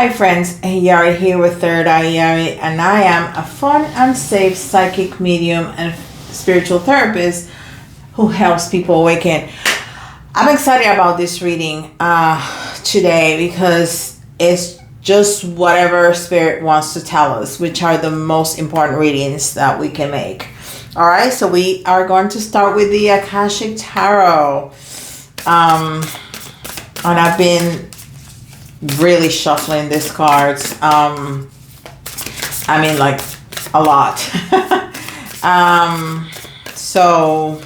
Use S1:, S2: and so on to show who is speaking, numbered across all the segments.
S1: Hi friends, Yari here with Third Eye Yari, and I am a fun and safe psychic medium and spiritual therapist who helps people awaken. I'm excited about this reading today because it's just whatever Spirit wants to tell us, which are the most important readings that we can make. Alright, so we are going to start with the Akashic Tarot. And I've been really shuffling these cards. I mean, like a lot. So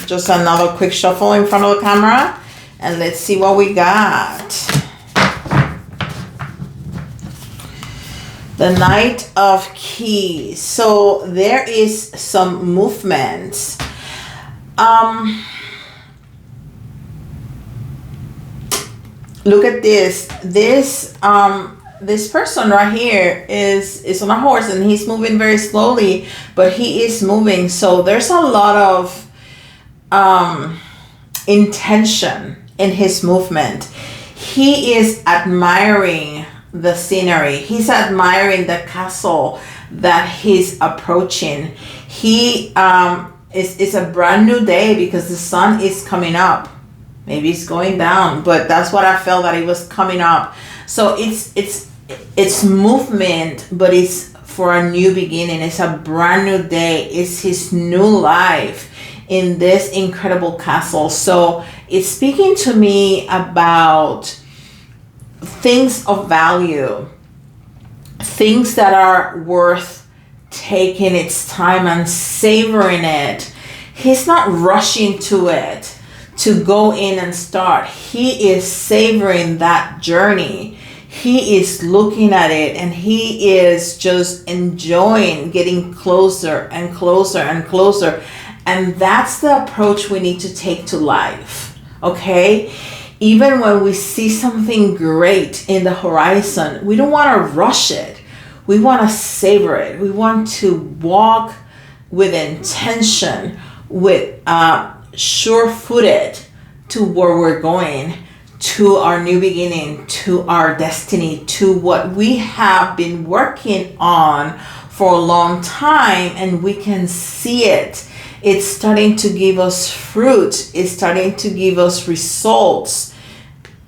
S1: just another quick shuffle in front of the camera, and let's see what we got. The Knight of Keys. So there is some movement. Look at this. This person right here is on a horse, and he's moving very slowly, but he is moving. So there's a lot of intention in his movement. He is admiring the scenery. He's admiring the castle that he's approaching. It's a brand new day because the sun is coming up. Maybe it's going down, but that's what I felt, that it was coming up. So it's movement, but it's for a new beginning. It's a brand new day. It's his new life in this incredible castle. So it's speaking to me about things of value, things that are worth taking its time and savoring it. He's not rushing to it to go in and start. He is savoring that journey. He is looking at it, and he is just enjoying getting closer and closer and closer. And that's the approach we need to take to life. Okay? Even when we see something great in the horizon, we don't want to rush it. We want to savor it. We want to walk with intention, with sure-footed to where we're going, to our new beginning, to our destiny, to what we have been working on for a long time, and we can see it. It's starting to give us fruit. It's starting to give us results.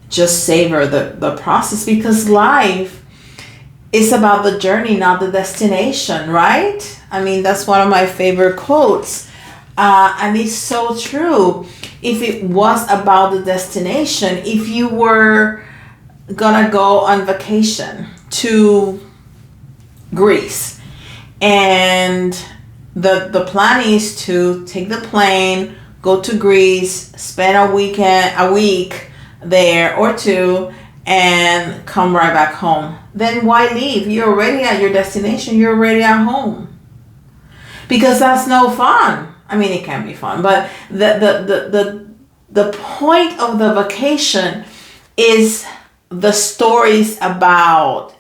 S1: Just savor the process, because life is about the journey, not the destination, right? I mean, that's one of my favorite quotes. And it's so true. If it was about the destination, if you were gonna go on vacation to Greece, and the plan is to take the plane, go to Greece, spend a week there or two, and come right back home, then why leave? You're already at your destination. You're already at home. Because that's no fun. I mean, it can be fun, but the point of the vacation is the stories about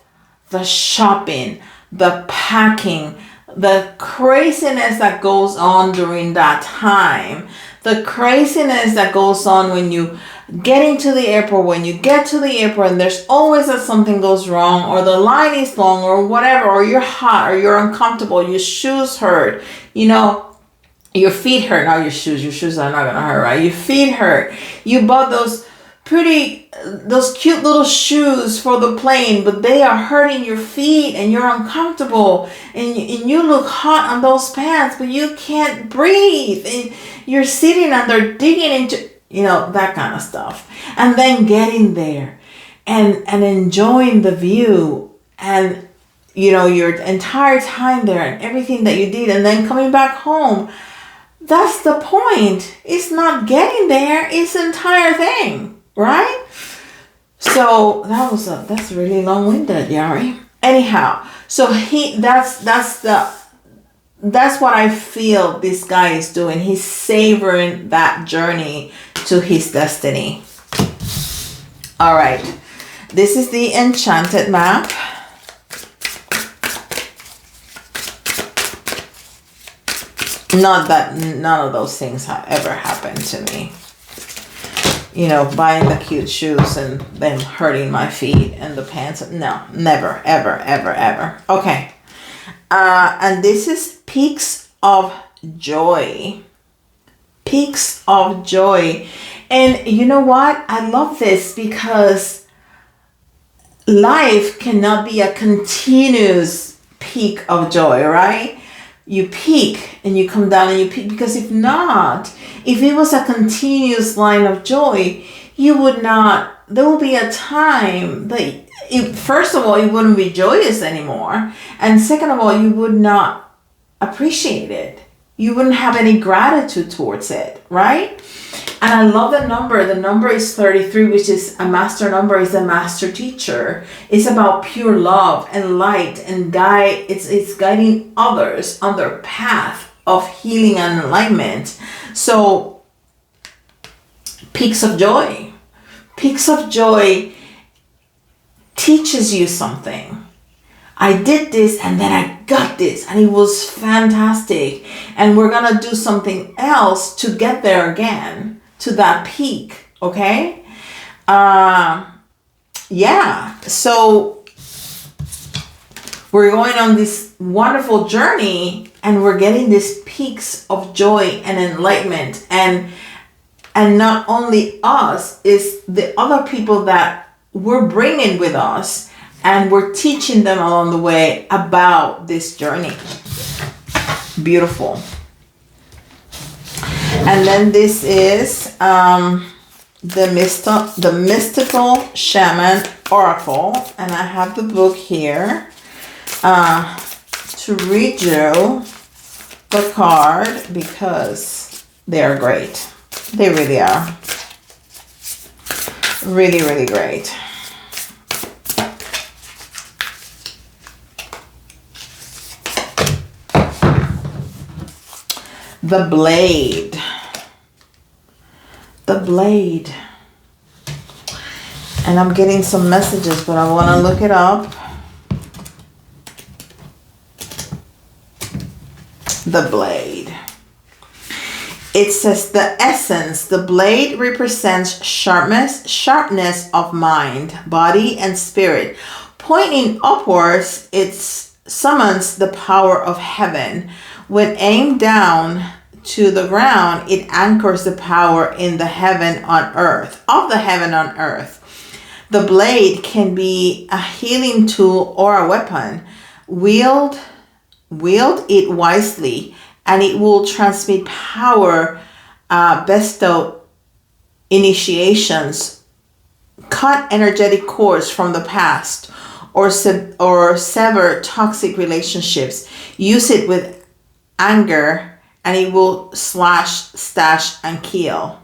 S1: the shopping, the packing, the craziness that goes on during that time, the craziness that goes on when you get into the airport, when you get to the airport, and there's always that something goes wrong, or the line is long, or whatever, or you're hot, or you're uncomfortable, your shoes hurt, your feet hurt. Not your shoes are not gonna hurt, right? Your feet hurt. You bought those cute little shoes for the plane, but they are hurting your feet, and you're uncomfortable, and you look hot on those pants, but you can't breathe, and you're sitting and they're digging into, that kind of stuff. And then getting there and enjoying the view, and your entire time there and everything that you did, and then coming back home. That's the point. It's not getting there, it's the entire thing, right? So that's really long-winded, Yari. Anyhow, so that's what I feel this guy is doing. He's savoring that journey to his destiny. All right. This is the Enchanted map. Not that none of those things have ever happened to me. buying the cute shoes and then hurting my feet and the pants. No, never, ever, ever, ever. Okay. And this is Peaks of Joy. Peaks of Joy. And you know what? I love this because life cannot be a continuous peak of joy, right? You peak and you come down and you peak, because if it was a continuous line of joy, there will be a time that first of all, you wouldn't be joyous anymore. And second of all, you would not appreciate it. You wouldn't have any gratitude towards it, right? And I love the number. The number is 33, which is a master number, is a master teacher. It's about pure love and light and guide. It's guiding others on their path of healing and enlightenment. So, Peaks of Joy. Peaks of Joy teaches you something. I did this and then I got this and it was fantastic. And we're going to do something else to get there again, to that peak. Okay? So we're going on this wonderful journey and we're getting these peaks of joy and enlightenment. And not only us, is the other people that we're bringing with us. And we're teaching them along the way about this journey. Beautiful. And then this is the Mystical Shaman Oracle. And I have the book here to read you the card because they're great. They really are. Really, really great. The Blade. The Blade. And I'm getting some messages, but I want to look it up. The Blade. It says the essence. The blade represents sharpness of mind, body, and spirit. Pointing upwards, it summons the power of heaven. When aimed down to the ground, it anchors the power in the heaven on earth, of the heaven on earth. The blade can be a healing tool or a weapon. Wield it wisely, and it will transmit power, bestow initiations, cut energetic cords from the past, or sever toxic relationships. Use it with anger, and it will slash, stash, and kill.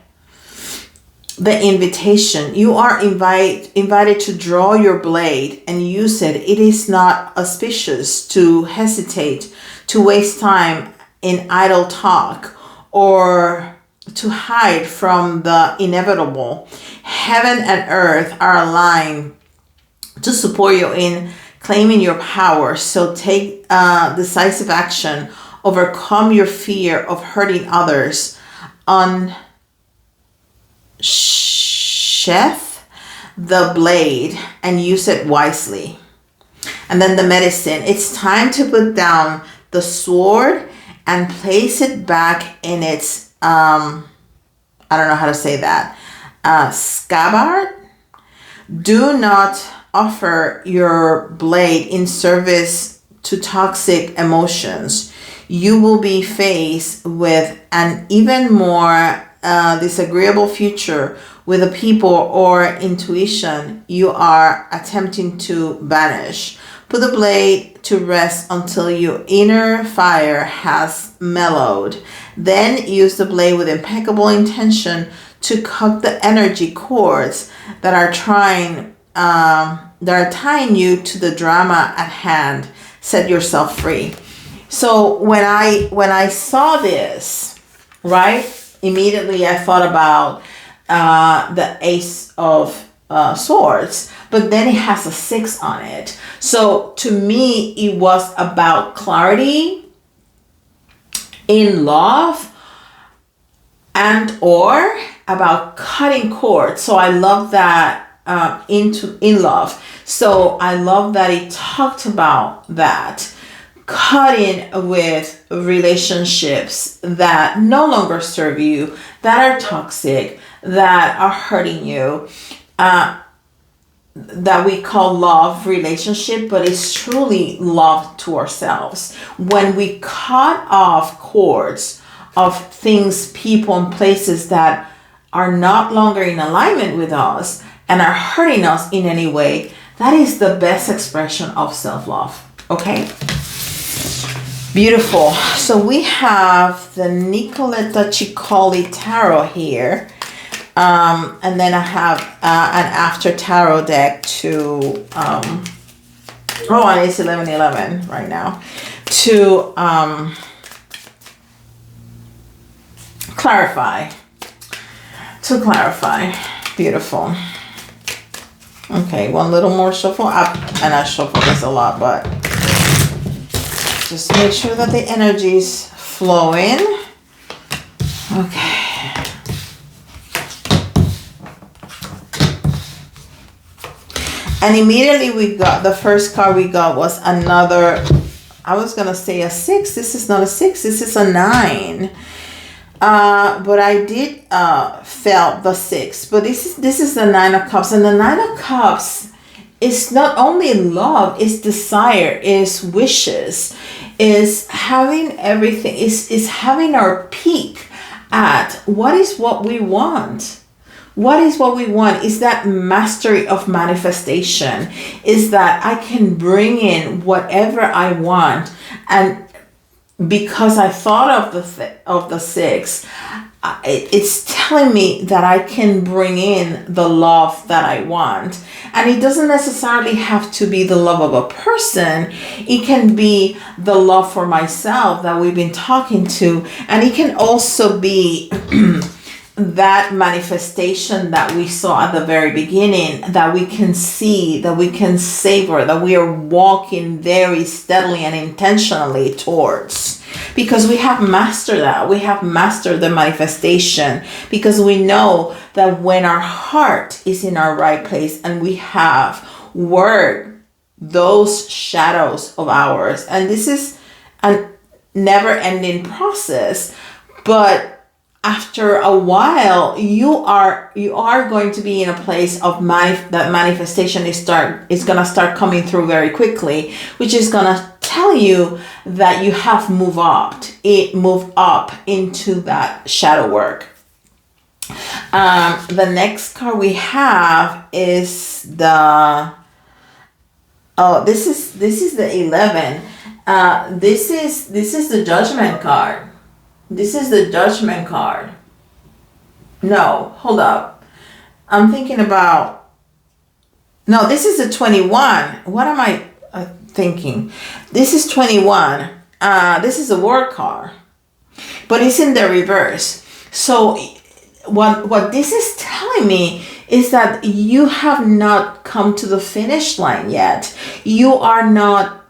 S1: The invitation. You are invited to draw your blade and use it. It is not auspicious to hesitate, to waste time in idle talk, or to hide from the inevitable. Heaven and earth are aligned to support you in claiming your power. So take decisive action. Overcome your fear of hurting others. Unsheath the blade and use it wisely. And then the medicine. It's time to put down the sword and place it back in its, I don't know how to say that, scabbard. Do not offer your blade in service to toxic emotions. You will be faced with an even more disagreeable future with the people or intuition you are attempting to banish. Put the blade to rest until your inner fire has mellowed. Then use the blade with impeccable intention to cut the energy cords that are tying you to the drama at hand. Set yourself free. So when I saw this, right, immediately I thought about the Ace of Swords, but then it has a 6 on it. So to me, it was about clarity in love and or about cutting cords. So I love that in love. So I love that it talked about that. Cutting with relationships that no longer serve you, that are toxic, that are hurting you, that we call love relationship, but it's truly love to ourselves. When we cut off cords of things, people, and places that are not longer in alignment with us and are hurting us in any way, that is the best expression of self-love. Okay? Beautiful. So we have the Nicoletta Ciccoli Tarot here. And then I have an after tarot deck to, and it's 11:11 right now, to clarify. Beautiful. Okay, one little more shuffle up, and I shuffle this a lot, but just make sure that the energy is flowing. Okay. And immediately we got, the first card we got was another, I was going to say a 6. This is not a 6. This is a 9. But I did felt the 6. But this is the 9 of Cups. And the 9 of Cups is not only love, it's desire, is wishes, is having everything, is having our peak at what we want. What is what we want? Is that mastery of manifestation. Is that I can bring in whatever I want. And because I thought of the 6, it's telling me that I can bring in the love that I want. And it doesn't necessarily have to be the love of a person. It can be the love for myself that we've been talking to. And it can also be that manifestation that we saw at the very beginning, that we can see, that we can savor, that we are walking very steadily and intentionally towards. Because we have mastered that. We have mastered the manifestation. Because we know that when our heart is in our right place and we have worked those shadows of ours, and this is a never-ending process, but after a while, you are going to be in a place of that manifestation is going to start coming through very quickly, which is going to tell you that you have moved up into that shadow work. The next card we have is this is the 11. This is the Judgment card. This is the Judgment card. No, hold up. I'm thinking about... No, this is the 21. What am I thinking? This is 21. This is a World card. But it's in the reverse. So what this is telling me is that you have not come to the finish line yet. You are not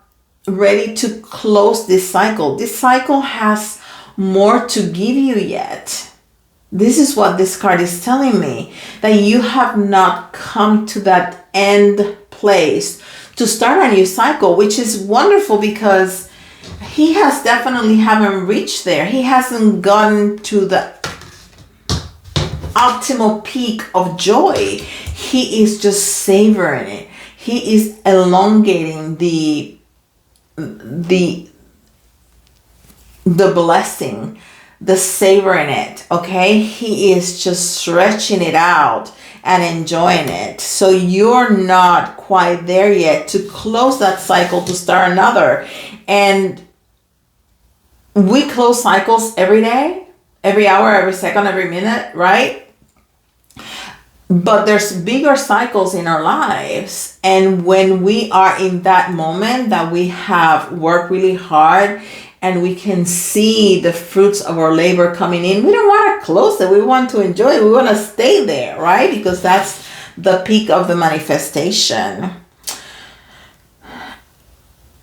S1: ready to close this cycle. This cycle has more to give you yet. This is what this card is telling me, that you have not come to that end place to start a new cycle, which is wonderful because he has definitely haven't reached there. He hasn't gotten to the optimal peak of joy. He is just savoring it. He is elongating the blessing, the savor in it. Okay, he is just stretching it out and enjoying it. So you're not quite there yet to close that cycle to start another. And we close cycles every day, every hour, every second, every minute, right? But there's bigger cycles in our lives. And when we are in that moment that we have worked really hard and we can see the fruits of our labor coming in, we don't want to close it. We want to enjoy it. We want to stay there, right? Because that's the peak of the manifestation.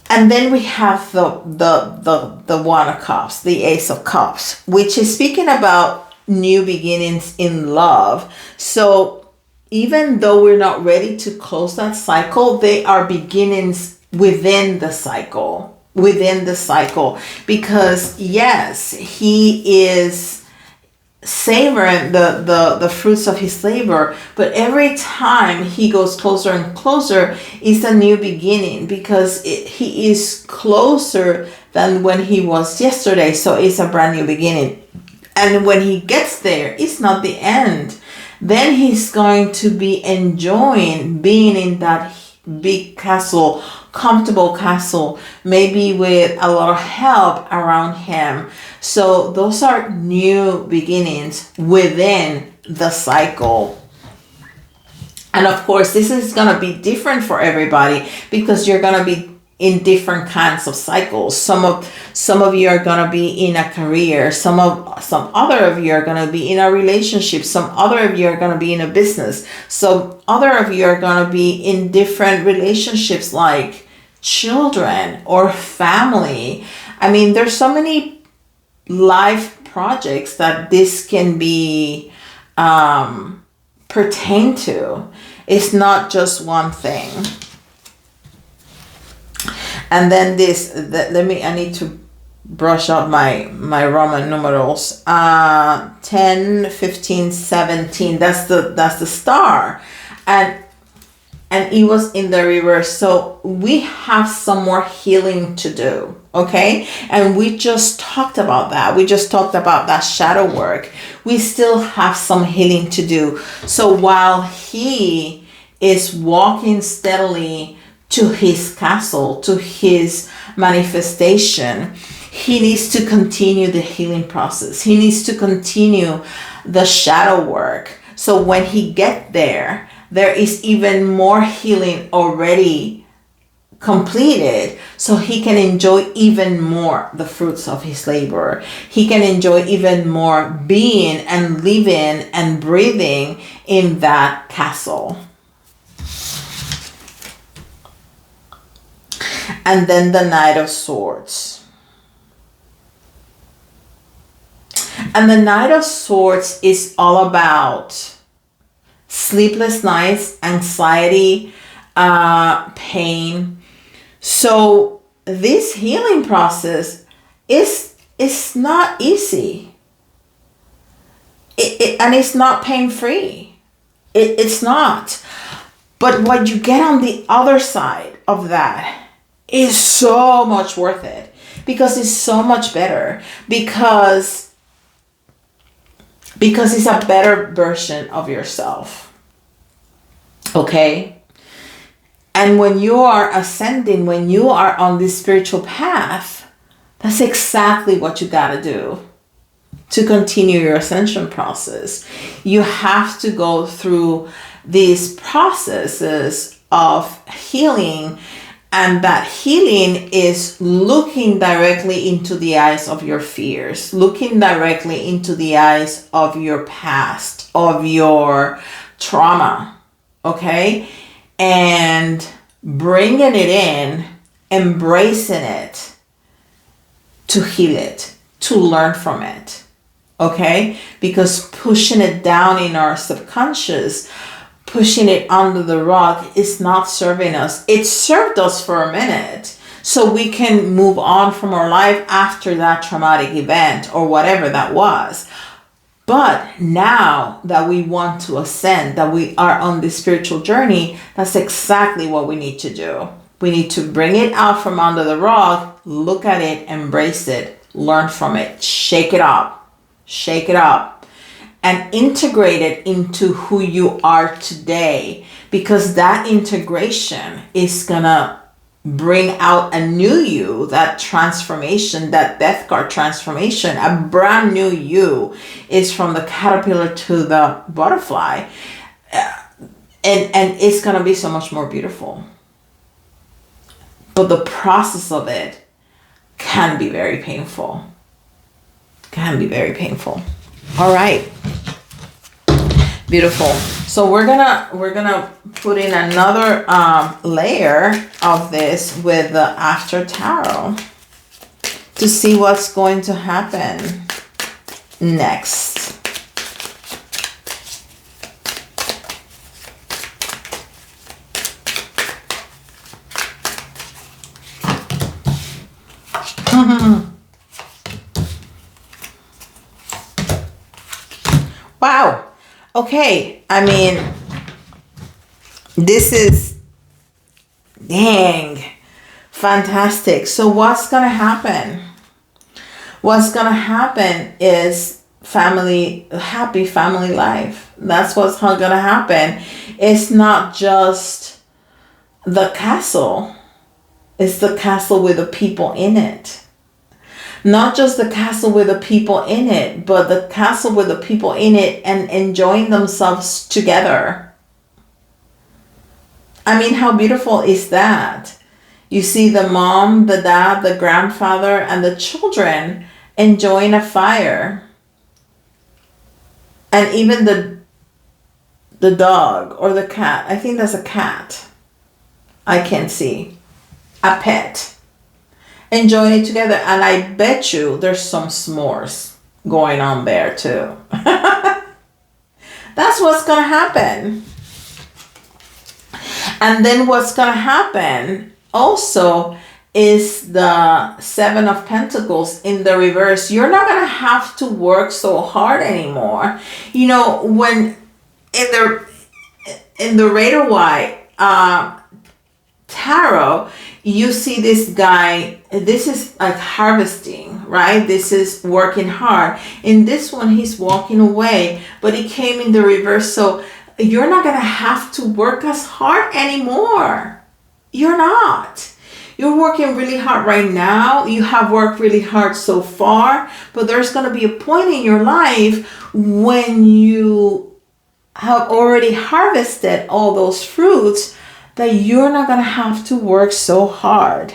S1: And then we have the One of Cups, the Ace of Cups, which is speaking about new beginnings in love. So even though we're not ready to close that cycle, they are beginnings within the cycle. Because yes, he is savoring the fruits of his labor, but every time he goes closer and closer, it's a new beginning, because he is closer than when he was yesterday. So it's a brand new beginning. And when he gets there, it's not the end. Then he's going to be enjoying being in that big castle, comfortable castle, maybe with a lot of help around him. So those are new beginnings within the cycle. And of course, this is going to be different for everybody, because you're going to be in different kinds of cycles. Some of you are going to be in a career, some other of you are going to be in a relationship, some other of you are going to be in a business, some other of you are going to be in different relationships, like children or family. I mean, there's so many life projects that this can be pertain to. It's not just one thing. And then I need to brush up my Roman numerals. 10, 15, 17. That's the star. And it was in the reverse. So we have some more healing to do. Okay? And we just talked about that. We just talked about that shadow work. We still have some healing to do. So while he is walking steadily to his castle, to his manifestation, he needs to continue the healing process. He needs to continue the shadow work. So when he gets there, there is even more healing already completed, so he can enjoy even more the fruits of his labor. He can enjoy even more being and living and breathing in that castle. And then the Knight of Swords. And the Knight of Swords is all about sleepless nights, anxiety, pain. So this healing process is not easy. And it's not pain-free. It's not. But what you get on the other side of that is so much worth it, because it's so much better, because it's a better version of yourself. Okay? And when you are ascending, when you are on this spiritual path, that's exactly what you got to do to continue your ascension process. You have to go through these processes of healing. And that healing is looking directly into the eyes of your fears, looking directly into the eyes of your past, of your trauma, okay? And bringing it in, embracing it, to heal it, to learn from it, okay? Because pushing it down in our subconscious, pushing it under the rug, is not serving us. It served us for a minute, so we can move on from our life after that traumatic event or whatever that was. But now that we want to ascend, that we are on this spiritual journey, that's exactly what we need to do. We need to bring it out from under the rug, look at it, embrace it, learn from it, shake it up, and integrate it into who you are today, because that integration is gonna bring out a new you, that transformation, that death card transformation. A brand new you is from the caterpillar to the butterfly, and it's gonna be so much more beautiful. But the process of it can be very painful. All right. Beautiful. So we're gonna put in another layer of this with the After Tarot to see what's going to happen next. okay, I mean, this is dang fantastic. So what's gonna happen? What's gonna happen is happy family life. That's what's gonna happen. It's not just the castle. It's the castle with the people in it. Not just the castle with the people in it, but the castle with the people in it and enjoying themselves together. I mean, how beautiful is that? You see the mom, the dad, the grandfather, and the children enjoying a fire. And even the dog or the cat. I think that's a cat. I can't see. A pet. Enjoying it together. And I bet you there's some s'mores going on there too. That's what's going to happen. And then what's going to happen also is the Seven of Pentacles in the reverse. You're not going to have to work so hard anymore. You know, when in the Rider-Waite tarot, you see this guy, this is like harvesting, right? This is working hard. In this one, he's walking away, but he came in the reverse. So you're not going to have to work as hard anymore. You're not. You're working really hard right now. You have worked really hard so far, but there's going to be a point in your life when you have already harvested all those fruits that you're not going to have to work so hard.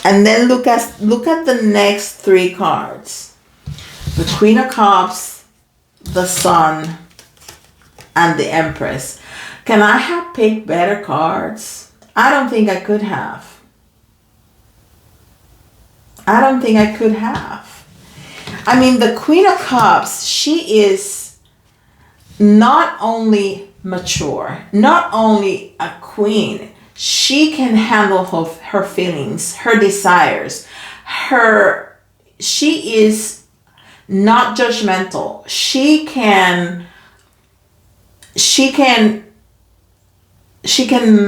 S1: And then look at the next three cards. The Queen of Cups, the Sun, and the Empress. Can I have picked better cards? I don't think I could have. I don't think I could have. I mean, the Queen of Cups, she is not only mature, not only a queen, she can handle her feelings, her desires. She is not judgmental. She can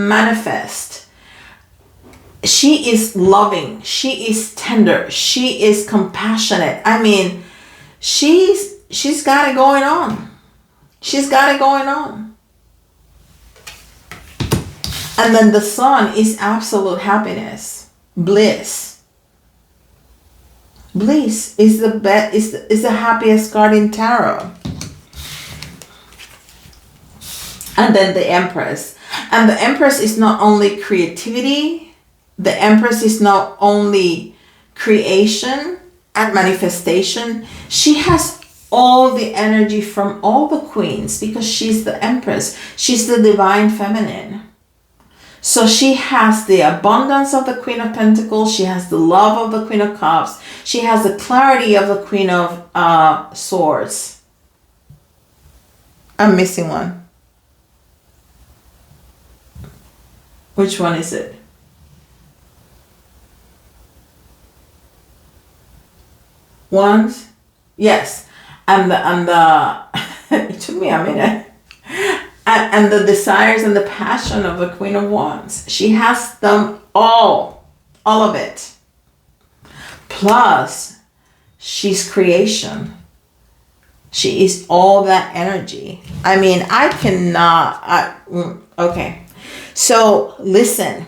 S1: manifest. She is loving. She is tender. She is compassionate. I mean, she's got it going on. She's got it going on. And then the Sun is absolute happiness, bliss. Bliss is the happiest card in tarot. And then the Empress. And the Empress is not only creativity, the Empress is not only creation and manifestation. She has all the energy from all the queens because she's the Empress. She's the divine feminine. So she has the abundance of the Queen of Pentacles. She has the love of the Queen of Cups. She has the clarity of the Queen of Swords. I'm missing one. Which one is it? Wands? Yes. And the it took me a minute. And the desires and the passion of the Queen of Wands. She has them all of it. Plus, she's creation. She is all that energy. I mean, okay. So listen,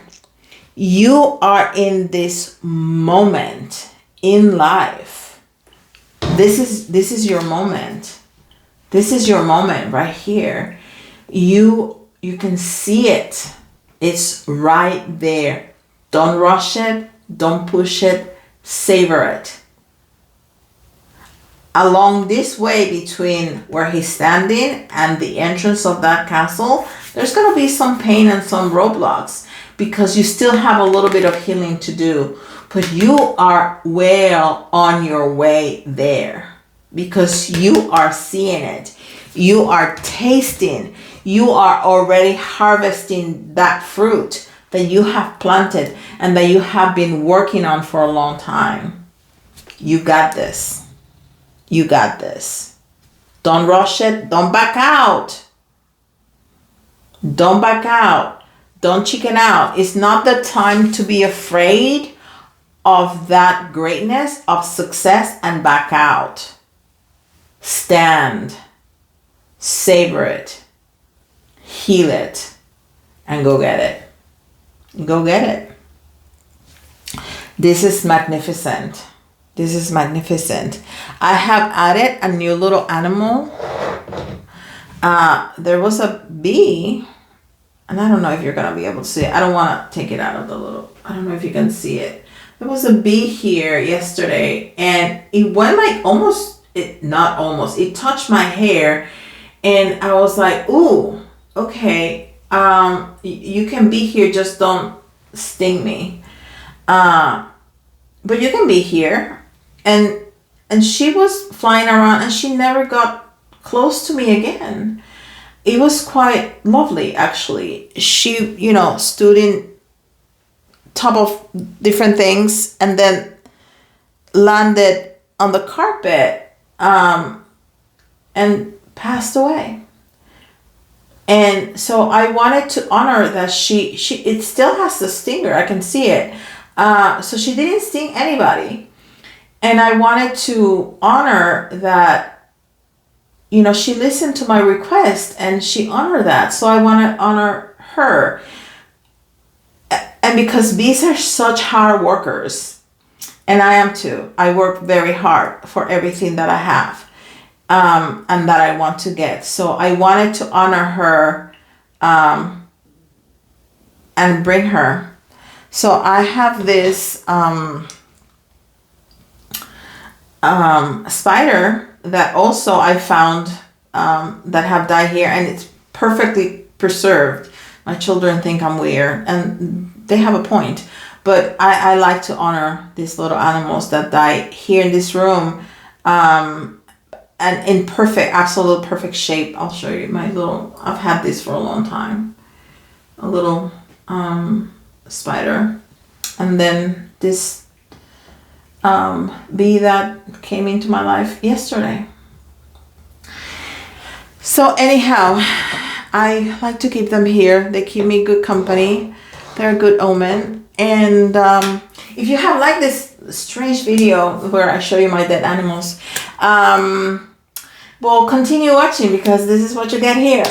S1: you are in this moment in life. This is your moment. This is your moment right here. You can see it. It's right there. Don't rush it. Don't push it. Savor it. Along this way between where he's standing and the entrance of that castle, there's going to be some pain and some roadblocks because you still have a little bit of healing to do. But you are well on your way there because you are seeing it. You are tasting. You are already harvesting that fruit that you have planted and that you have been working on for a long time. You got this. You got this. Don't rush it. Don't back out. Don't back out. Don't chicken out. It's not the time to be afraid of that greatness, of success, and back out. Stand. Savor it. Heal it. And go get it. Go get it. This is magnificent. This is magnificent. I have added a new little animal. There was a bee, and I don't know if you're gonna be able to see it. I don't want to take it out of the little, I don't know if you can see it. There was a bee here yesterday, and it went like it touched my hair, and I was like, ooh, okay, you can be here, just don't sting me. But you can be here. And she was flying around, and she never got close to me again. It was quite lovely, actually. She, stood in top of different things and then landed on the carpet, and passed away. And so I wanted to honor that it still has the stinger. I can see it. So she didn't sting anybody. And I wanted to honor that, she listened to my request and she honored that. So I want to honor her. And because bees are such hard workers, and I am too. I work very hard for everything that I have, and that I want to get. So I wanted to honor her, and bring her. So I have this spider that also I found, that have died here, and it's perfectly preserved. My children think I'm weird, and they have a point, but I like to honor these little animals that die here in this room, and in absolute perfect shape. I'll show you I've had this for a long time, a little spider, and then this bee that came into my life yesterday. So anyhow, I like to keep them here. They keep me good company. They're a good omen. And if you have liked this strange video where I show you my dead animals, well, continue watching, because this is what you get here.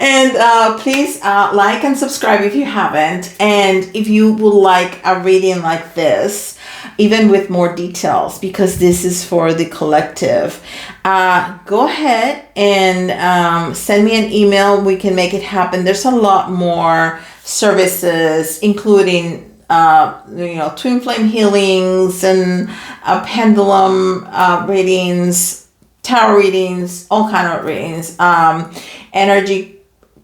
S1: And please like and subscribe if you haven't. And if you would like a reading like this, even with more details, because this is for the collective, go ahead and send me an email. We can make it happen. There's a lot more services, including twin flame healings and pendulum readings, tarot readings, all kind of readings, energy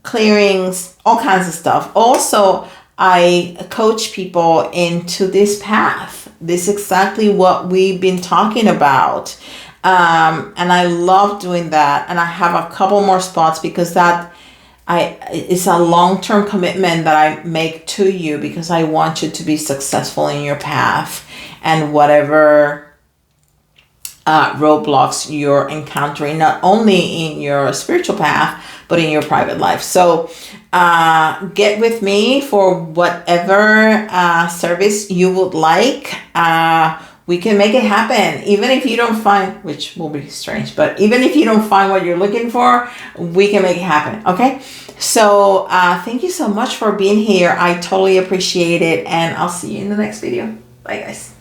S1: clearings, all kinds of stuff. Also, I coach people into this path. This is exactly what we've been talking about. And I love doing that. And I have a couple more spots, because it's a long-term commitment that I make to you, because I want you to be successful in your path, and whatever roadblocks you're encountering, not only in your spiritual path, but in your private life. So get with me for whatever service you would like. We can make it happen. Even if you don't find, which will be strange, but even if you don't find what you're looking for, we can make it happen. Okay. So thank you so much for being here. I totally appreciate it. And I'll see you in the next video. Bye, guys.